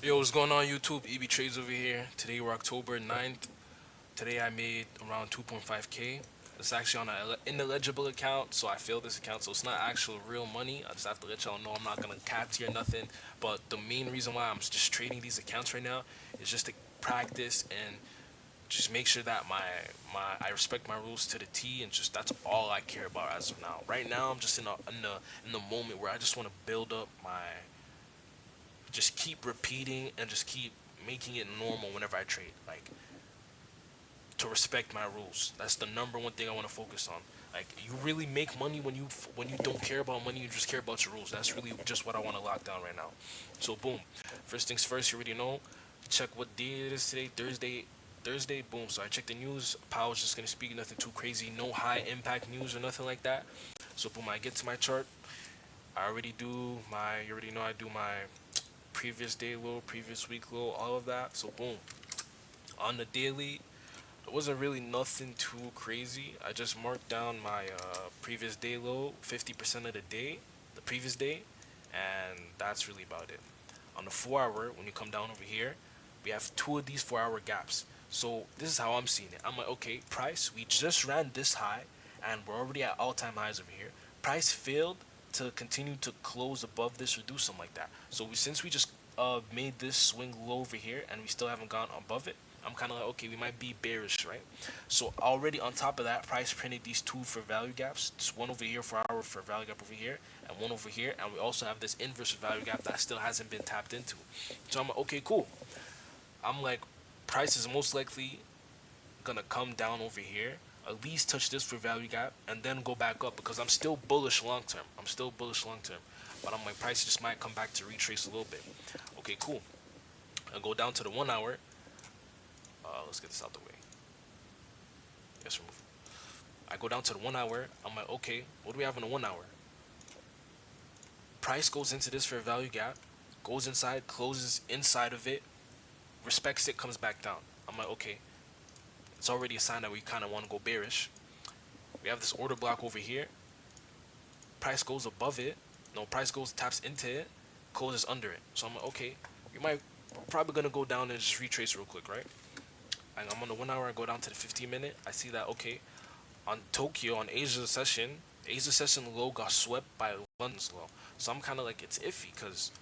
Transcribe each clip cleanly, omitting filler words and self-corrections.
Yo, what's going on YouTube? EB Trades over here. Today we're October 9th. Today I made around 2.5k. It's actually on an ineligible account, so I failed this account, so it's not actual real money. I just have to let y'all know I'm not gonna cap you or nothing. But the main reason why I'm just trading these accounts right now is just to practice and just make sure that I respect my rules to the T, and just that's all I care about as of now. Right now I'm just in the moment where I just want to build up my, just keep repeating and just keep making it normal whenever I trade. Like, to respect my rules. That's the number one thing I want to focus on. Like, you really make money when you don't care about money. You just care about your rules. That's really just what I want to lock down right now. So boom. First things first. You already know. Check what day it is today. Thursday. Thursday. Boom. So I checked the news. Powell's just gonna speak nothing too crazy. No high impact news or nothing like that. So boom. I get to my chart. I already do my. You already know I do my previous day low, previous week low, all of that. So boom. On the daily, it wasn't really nothing too crazy. I just marked down my previous day low 50% of the day, the previous day, and that's really about it. On the 4 hour, when you come down over here, we have two of these 4 hour gaps. So this is how I'm seeing it. I'm like, okay, price, we just ran this high, and we're already at all-time highs over here. Price failed to continue to close above this or do something like that. So since we just made this swing low over here, and we still haven't gone above it, I'm kind of like, okay, we might be bearish, right? So already on top of that, price printed these two for value gaps. Just one over here for our for value gap over here, and one over here, and we also have this inverse value gap that still hasn't been tapped into. So I'm like, okay, cool. I'm like, price is most likely gonna come down over here, at least touch this for value gap, and then go back up because I'm still bullish long term. I'm still bullish long term, but I'm like, price just might come back to retrace a little bit. Okay, cool. I go down to the 1 hour. Let's get this out the way. Yes, remove. I go down to the 1 hour. I'm like, okay, what do we have in the 1 hour? Price goes into this fair value gap, goes inside, closes inside of it, respects it, comes back down. I'm like, okay, it's already a sign that we kind of want to go bearish. We have this order block over here. Price goes above it. No, price goes, taps into it, closes under it. So I'm like, okay, we might, we're probably gonna go down and just retrace real quick, right? And I'm on the 1 hour. I go down to the 15 minute. I see that, okay, on Tokyo, on Asia session low got swept by London's low. So I'm kind of like, it's iffy because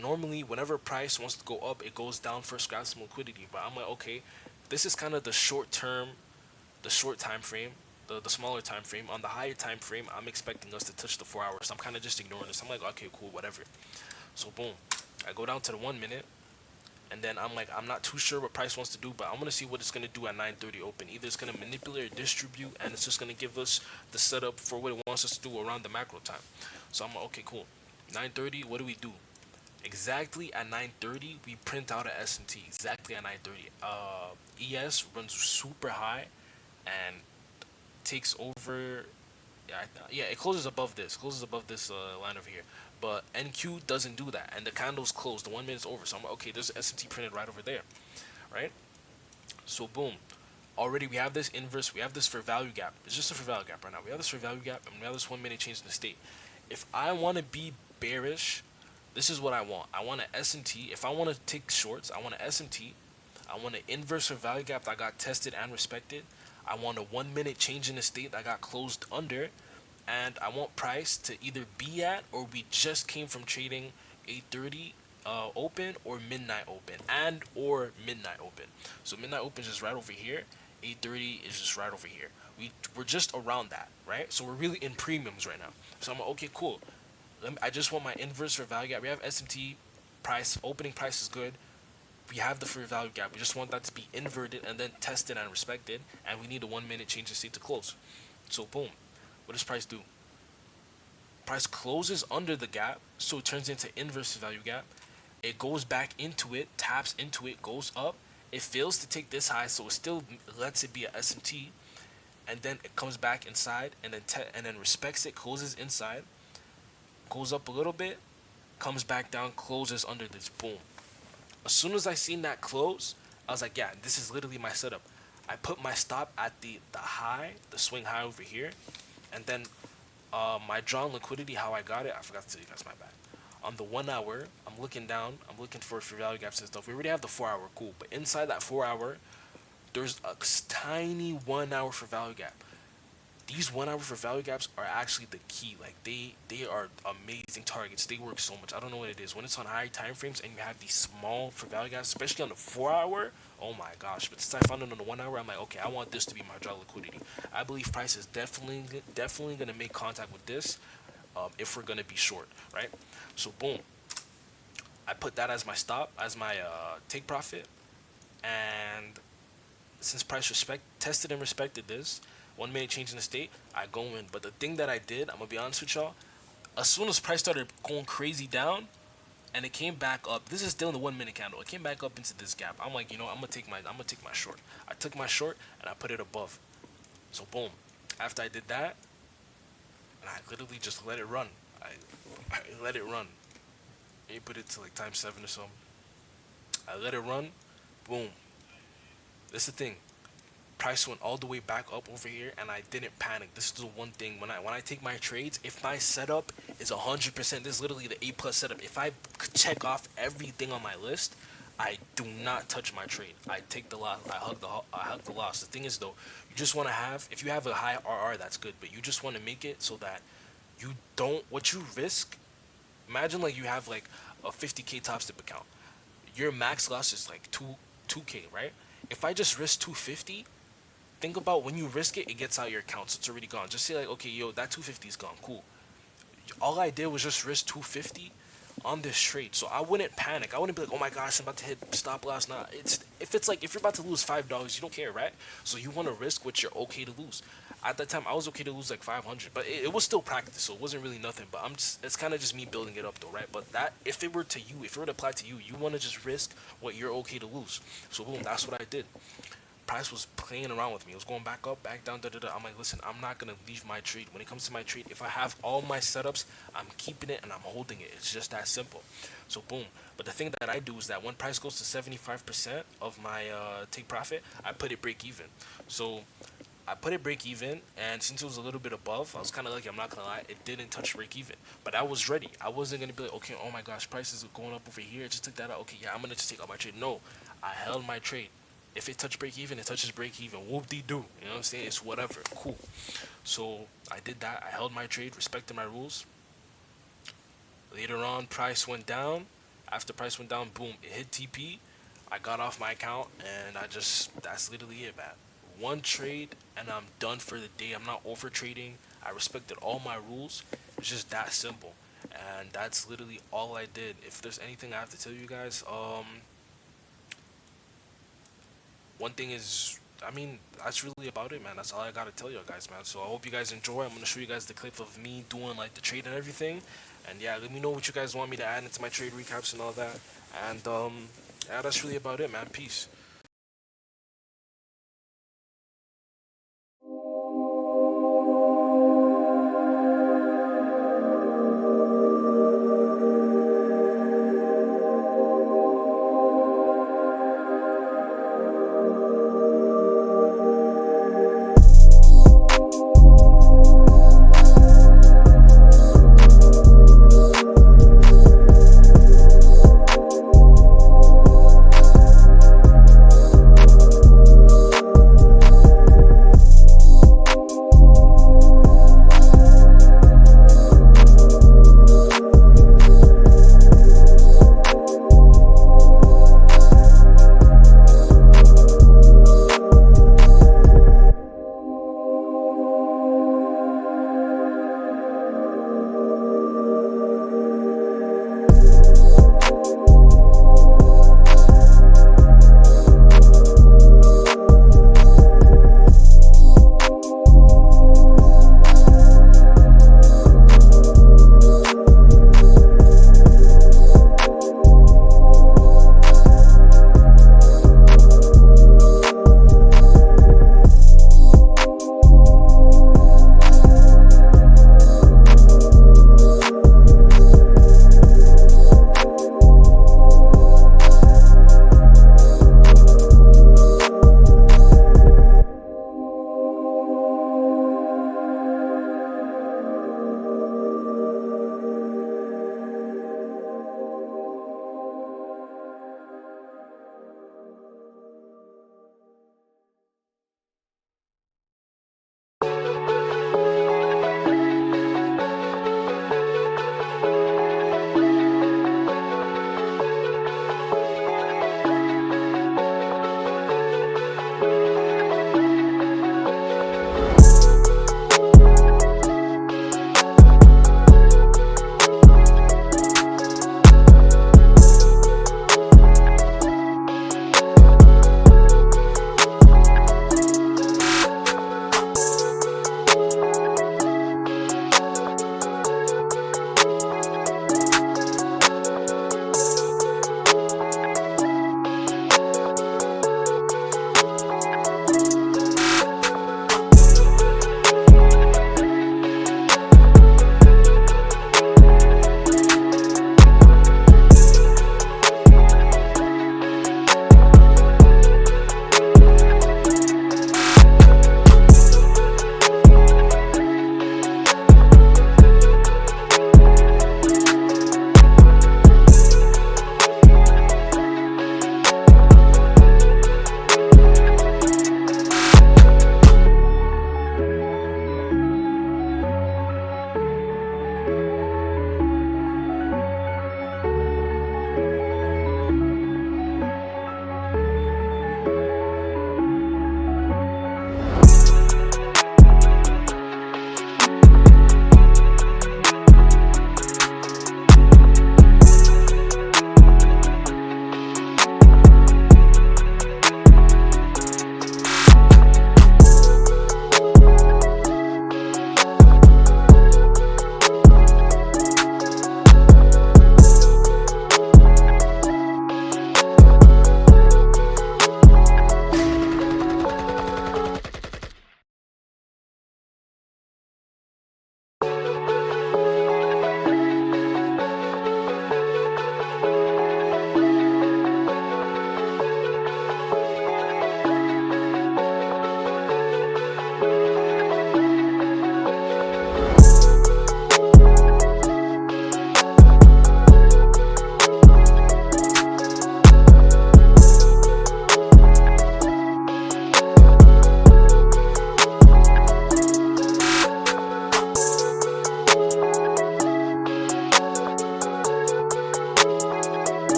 normally whenever price wants to go up, it goes down first, grab some liquidity. But I'm like, okay, this is kind of the short term, the short time frame, the smaller time frame. On the higher time frame, I'm expecting us to touch the 4 hours. So I'm kind of just ignoring this. I'm like, okay, cool, whatever. So boom, I go down to the 1 minute. And then I'm like, I'm not too sure what price wants to do, but I'm gonna see what it's gonna do at 9:30 open. Either it's gonna manipulate or distribute, and it's just gonna give us the setup for what it wants us to do around the macro time. So I'm like, okay, cool. 9:30, what do we do? Exactly at 9:30, we print out a S&T. Exactly at 9:30, ES runs super high and takes over. Yeah, it closes above this. Closes above this line over here. But NQ doesn't do that, and the candle's closed. The 1 minute's over. So I'm like, okay, there's S&T printed right over there, right? So boom, already we have this inverse. We have this for value gap. It's just a for value gap right now. We have this for value gap, and we have this 1 minute change in the state. If I want to be bearish, this is what I want. I want an S&T. If I want to take shorts, I want an S&T. I want an inverse for value gap that got tested and respected. I want a 1 minute change in the state that got closed under, and I want price to either be at, or we just came from trading 8:30 open or midnight open, and or midnight open. So midnight open is just right over here. 8:30 is just right over here. We're just around that, right? So we're really in premiums right now. So I'm like, okay, cool. I just want my inverse for value gap. We have SMT price, opening price is good. We have the fair value gap. We just want that to be inverted and then tested and respected, and we need a 1 minute change in state to close. So boom, what does price do? Price closes under the gap, so it turns into inverse value gap. It goes back into it, taps into it, goes up. It fails to take this high, so it still lets it be a SMT, and then it comes back inside, and then respects it, closes inside, goes up a little bit, comes back down, closes under this. Boom. As soon as I seen that close, I was like, yeah, this is literally my setup. I put my stop at the high, the swing high over here, and then my drawn liquidity, how I got it, I forgot to tell you guys, my bad. On the 1 hour, I'm looking down. I'm looking for value gaps and stuff. We already have the 4 hour, cool. But inside that 4 hour, there's a tiny 1 hour for value gap. These 1 hour for value gaps are actually the key. Like they are amazing targets. They work so much. I don't know what it is. When it's on high time frames and you have these small for value gaps, especially on the 4 hour, oh my gosh. But since I found it on the 1 hour, I'm like, okay, I want this to be my draw liquidity. I believe price is definitely gonna make contact with this, if we're gonna be short, right? So boom, I put that as my stop, as my take profit, and since price tested and respected this 1 minute change in the state, I go in. But the thing that I did, I'm gonna be honest with y'all, as soon as price started going crazy down and it came back up, this is still in the 1 minute candle, it came back up into this gap. I'm like, I'm gonna take my short. I took my short and I put it above. So boom, after I did that, and I literally just let it run. I let it run. Maybe put it to like times 7 or something. I let it run. Boom. That's the thing. Price went all the way back up over here, and I didn't panic. This is the one thing when I take my trades. If my setup is 100%, this is literally the A+ setup. If I check off everything on my list, I do not touch my trade. I take the loss. I hug the loss. The thing is though, you just want to have. If you have a high RR, that's good, but you just want to make it so that you don't. What you risk. Imagine like you have like a 50K top step account. Your max loss is like 2K, right? If I just risk 250, think about when you risk it, it gets out of your account, so it's already gone. Just say like, okay, yo, that 250 is gone, cool. All I did was just risk 250 on this trade, so I wouldn't panic. I wouldn't be like, oh my gosh, I'm about to hit stop loss. Nah, if you're about to lose $5, you don't care, right? So you want to risk what you're okay to lose. At that time, I was okay to lose like 500, but it was still practice, so it wasn't really nothing. But it's kind of just me building it up though, right? But that if it were to apply to you, you want to just risk what you're okay to lose. So boom, that's what I did. Price was playing around with me. It was going back up, back down, da da da. I'm like, listen, I'm not gonna leave my trade. When it comes to my trade, if I have all my setups, I'm keeping it and I'm holding it. It's just that simple. So boom. But the thing that I do is that when price goes to 75% of my take profit, I put it break even. So I put it break even, and since it was a little bit above, I was kind of lucky. I'm not gonna lie, it didn't touch break even. But I was ready. I wasn't gonna be like, okay, oh my gosh, prices are going up over here. I just took that out. Okay, yeah, I'm gonna just take out my trade. No, I held my trade. If it touched break even, it touches break even. Whoop de doo. You know what I'm saying? It's whatever. Cool. So I did that. I held my trade, respected my rules. Later on, price went down. After price went down, boom, it hit TP. I got off my account, and that's literally it, man. One trade, and I'm done for the day. I'm not over trading. I respected all my rules. It's just that simple. And that's literally all I did. If there's anything I have to tell you guys, one thing is, I mean, that's really about it, man. That's all I gotta tell you guys, man. So I hope you guys enjoy. I'm gonna show you guys the clip of me doing like the trade and everything. And yeah, let me know what you guys want me to add into my trade recaps and all that. And yeah, that's really about it, man. Peace.